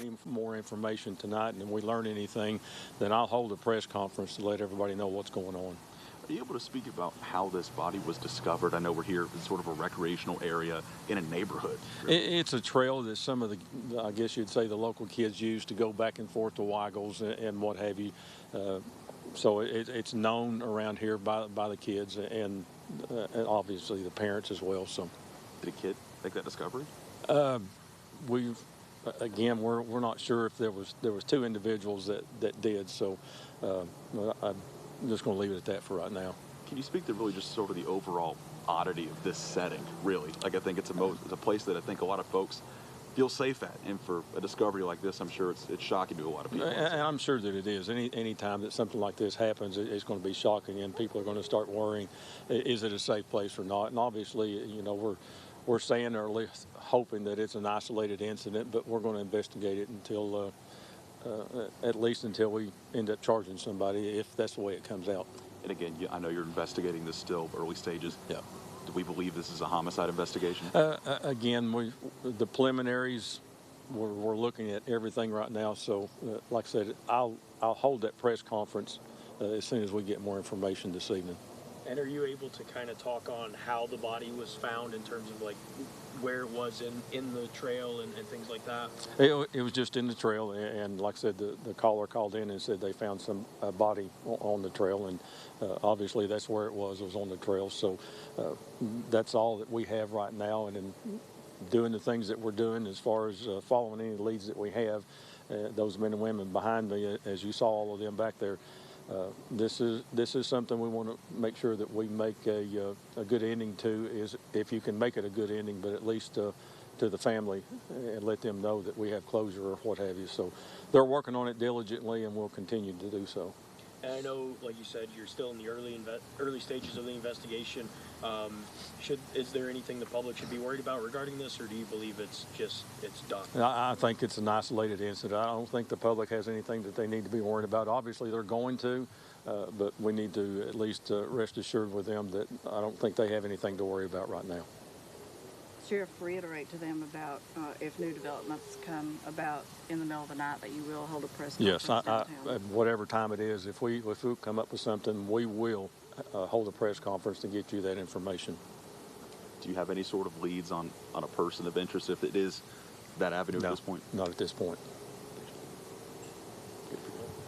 any more information tonight and we learn anything, then I'll hold a press conference to let everybody know what's going on. Are you able to speak about how this body was discovered? I know we're here in sort of a recreational area in a neighborhood. It's a trail that some of the, I guess you'd say, the local kids use to go back and forth to Weigels and what have you. So it's known around here by the kids and obviously the parents as well. So, did a kid make that discovery? We're not sure if there was two individuals that did. So I'm just going to leave it at that for right now. Can you speak to really just sort of the overall oddity of this setting? Really, like I think it's a place that I think a lot of folks feel safe at, and for a discovery like this, I'm sure it's shocking to a lot of people. And I'm sure that it is. Any time that something like this happens, it's going to be shocking, and people are going to start worrying, is it a safe place or not? And obviously, you know, we're saying or at least hoping that it's an isolated incident, but we're going to investigate it until at least until we end up charging somebody, if that's the way it comes out. And again, I know you're investigating this still, early stages. Yeah. Do we believe this is a homicide investigation? Again, the preliminaries, we're looking at everything right now. So, like I said, I'll hold that press conference as soon as we get more information this evening. And are you able to kind of talk on how the body was found in terms of like where it was in the trail and things like that? It was just in the trail, and like I said, the caller called in and said they found some body on the trail, and obviously that's where it was on the trail. So that's all that we have right now, and in doing the things that we're doing as far as following any leads that we have, those men and women behind me, as you saw all of them back there, this is something we want to make sure that we make a good ending to, is if you can make it a good ending, but at least to the family and let them know that we have closure or what have you. So they're working on it diligently, and we'll continue to do so. And I know, like you said, you're still in the early stages of the investigation. Is there anything the public should be worried about regarding this, or do you believe it's done? I think it's an isolated incident. I don't think the public has anything that they need to be worried about. Obviously, they're going to, but we need to at least rest assured with them that I don't think they have anything to worry about right now. Sheriff, reiterate to them about if new developments come about in the middle of the night, that you will hold a press conference. Yes, whatever time it is, if we come up with something, we will hold a press conference to get you that information. Do you have any sort of leads on a person of interest, if it is that avenue at this point? Not at this point.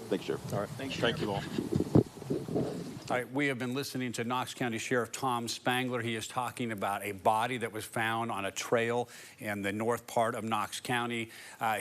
Thank you, Sheriff. All right. Thank you all. All right, we have been listening to Knox County Sheriff Tom Spangler. He is talking about a body that was found on a trail in the north part of Knox County.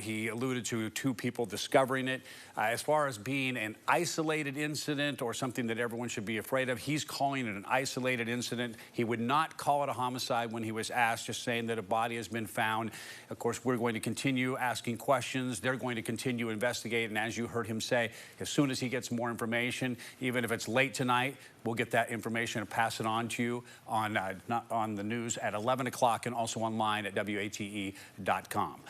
He alluded to two people discovering it. As far as being an isolated incident or something that everyone should be afraid of, he's calling it an isolated incident. He would not call it a homicide when he was asked, just saying that a body has been found. Of course, we're going to continue asking questions. They're going to continue investigating. And as you heard him say, as soon as he gets more information, even if it's late tonight, we'll get that information and pass it on to you on the news at 11 o'clock and also online at WATE.com.